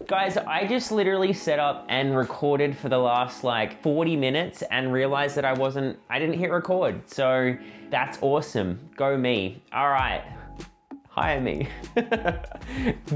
Guys, I just literally set up and recorded for the last like 40 minutes and realized that I didn't hit record. So that's awesome. Go me. All right. Hire me.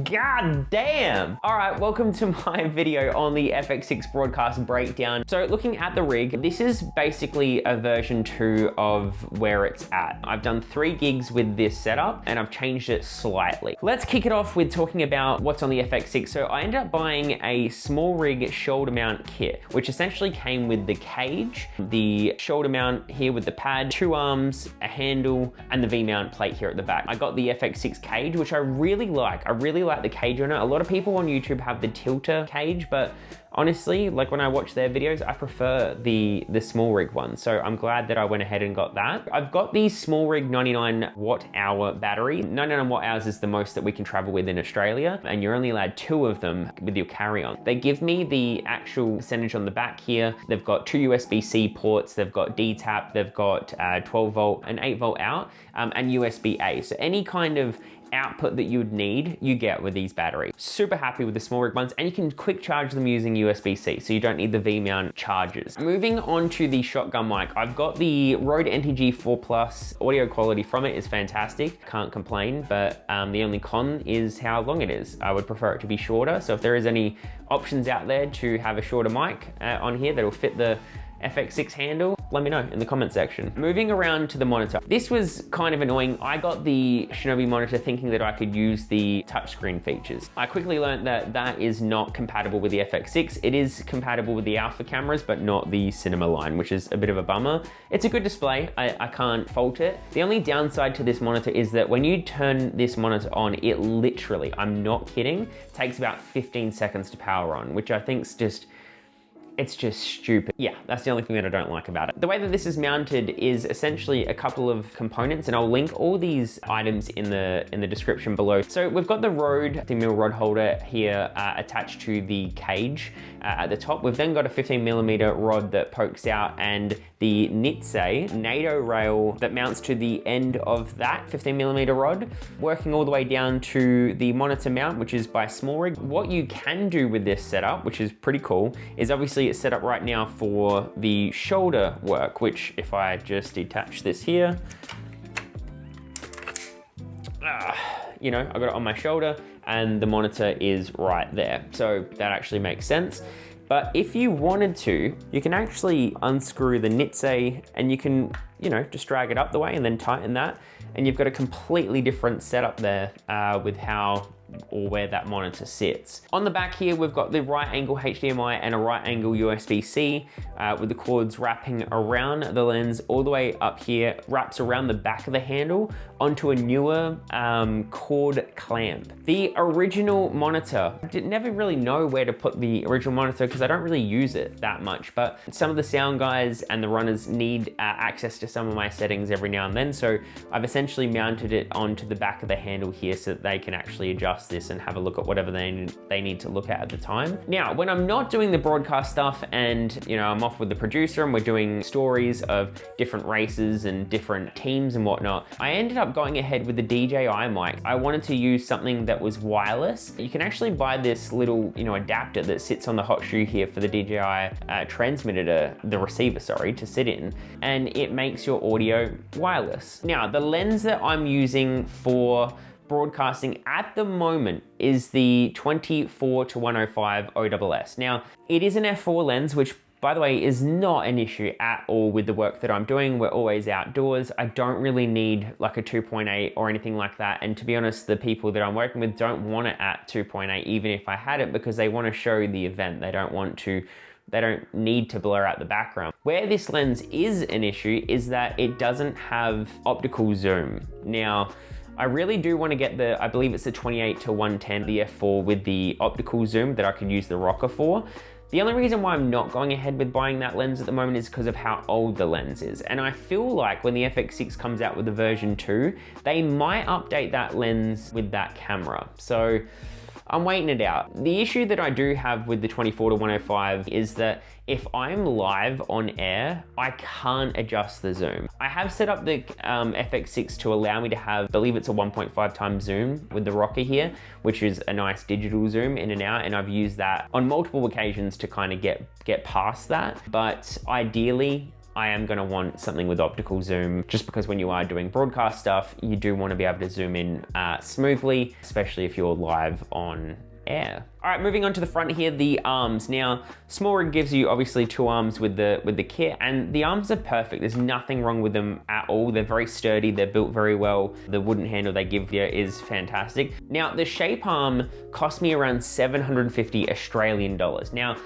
God damn. All right, welcome to my video on the FX6 broadcast breakdown. So looking at the rig, this is basically a version 2 of where it's at. I've done 3 gigs with this setup and I've changed it slightly. Let's kick it off with talking about what's on the FX6. So I ended up buying a SmallRig shoulder mount kit, which essentially came with the cage, the shoulder mount here with the pad, 2 arms, a handle, and the V-mount plate here at the back. I got the FX6 cage, which I really like. I really like the cage on it. A lot of people on YouTube have the tilter cage, but honestly, like when I watch their videos, I prefer the SmallRig one. So I'm glad that I went ahead and got that. I've got the SmallRig 99 watt hour battery. 99 watt hours is the most that we can travel with in Australia, and you're only allowed 2 of them with your carry-on. They give me the actual percentage on the back here. They've got 2 USB-C ports, they've got D-tap, they've got 12 volt and 8 volt out, and USB-A. So any kind of output that you would need, you get with these batteries. Super happy with the SmallRig ones, and you can quick charge them using USB-C, so you don't need the V-mount chargers. Moving on to the shotgun mic, I've got the Rode NTG 4 Plus. Audio quality from it is fantastic, can't complain, but the only con is how long it is. I would prefer it to be shorter, so if there is any options out there to have a shorter mic on here that'll fit the FX6 handle, let me know in the comment section. Moving around to the monitor. This was kind of annoying. I got the Shinobi monitor thinking that I could use the touchscreen features. I quickly learned that that is not compatible with the FX6. It is compatible with the Alpha cameras, but not the Cinema line, which is a bit of a bummer. It's a good display, I can't fault it. The only downside to this monitor is that when you turn this monitor on, it literally, I'm not kidding, takes about 15 seconds to power on, which I think is just, it's just stupid. Yeah, that's the only thing that I don't like about it. The way that this is mounted is essentially a couple of components, and I'll link all these items in the description below. So we've got the Rode 50mm rod holder here attached to the cage at the top. We've then got a 15mm rod that pokes out, and the Nitze NATO rail that mounts to the end of that 15mm rod, working all the way down to the monitor mount, which is by SmallRig. What you can do with this setup, which is pretty cool, is obviously it's set up right now for the shoulder work, which if I just detach this here, you know, I got it on my shoulder and the monitor is right there. So that actually makes sense. But if you wanted to, you can actually unscrew the Nitze and you can, you know, just drag it up the way and then tighten that. And you've got a completely different setup there with how or where that monitor sits. On the back here, we've got the right angle HDMI and a right angle USB-C with the cords wrapping around the lens all the way up here, wraps around the back of the handle onto a newer cord clamp. The original monitor, I didn't never really know where to put the original monitor because I don't really use it that much, but some of the sound guys and the runners need access to some of my settings every now and then, so I've essentially mounted it onto the back of the handle here so that they can actually adjust this and have a look at whatever they need to look at the time. Now, when I'm not doing the broadcast stuff and, you know, I'm off with the producer and we're doing stories of different races and different teams and whatnot, I ended up going ahead with the DJI mic. I wanted to use something that was wireless. You can actually buy this little, you know, adapter that sits on the hot shoe here for the DJI transmitter, the receiver, sorry, to sit in, and it makes your audio wireless. Now, the lens that I'm using for broadcasting at the moment is the 24-105 OSS. Now, it is an f4 lens, which by the way is not an issue at all with the work that I'm doing. We're always outdoors. I don't really need like a 2.8 or anything like that. And to be honest, the people that I'm working with don't want it at 2.8, even if I had it, because they want to show the event. They don't need to blur out the background. Where this lens is an issue is that it doesn't have optical zoom. Now, I really do want to get the, I believe it's the 28-110, the f4 with the optical zoom that I could use the rocker for. The only reason why I'm not going ahead with buying that lens at the moment is because of how old the lens is. And I feel like when the FX6 comes out with the version 2, they might update that lens with that camera. So I'm waiting it out. The issue that I do have with the 24-105 is that if I'm live on air, I can't adjust the zoom. I have set up the FX6 to allow me to have, I believe it's a 1.5 times zoom with the rocker here, which is a nice digital zoom in and out, and I've used that on multiple occasions to kind of get past that. But ideally, I am gonna want something with optical zoom, just because when you are doing broadcast stuff, you do want to be able to zoom in smoothly, especially if you're live on air. All right, moving on to the front here, the arms. Now, SmallRig gives you obviously 2 arms with the kit, and the arms are perfect. There's nothing wrong with them at all. They're very sturdy, they're built very well. The wooden handle they give you is fantastic. Now, the shape arm cost me around 750 Australian dollars. Now,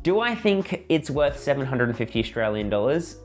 do I think it's worth 750 Australian dollars?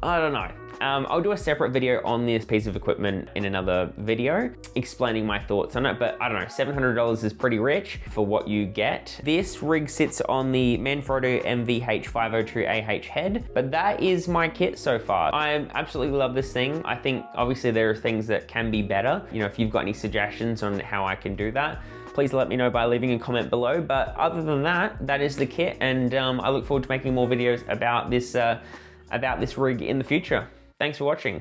I don't know. I'll do a separate video on this piece of equipment in another video explaining my thoughts on it, but I don't know, $700 is pretty rich for what you get. This rig sits on the Manfrotto MVH502AH head, but that is my kit so far. I absolutely love this thing. I think obviously there are things that can be better. You know, if you've got any suggestions on how I can do that, please let me know by leaving a comment below. But other than that, that is the kit, and I look forward to making more videos about this rig in the future. Thanks for watching.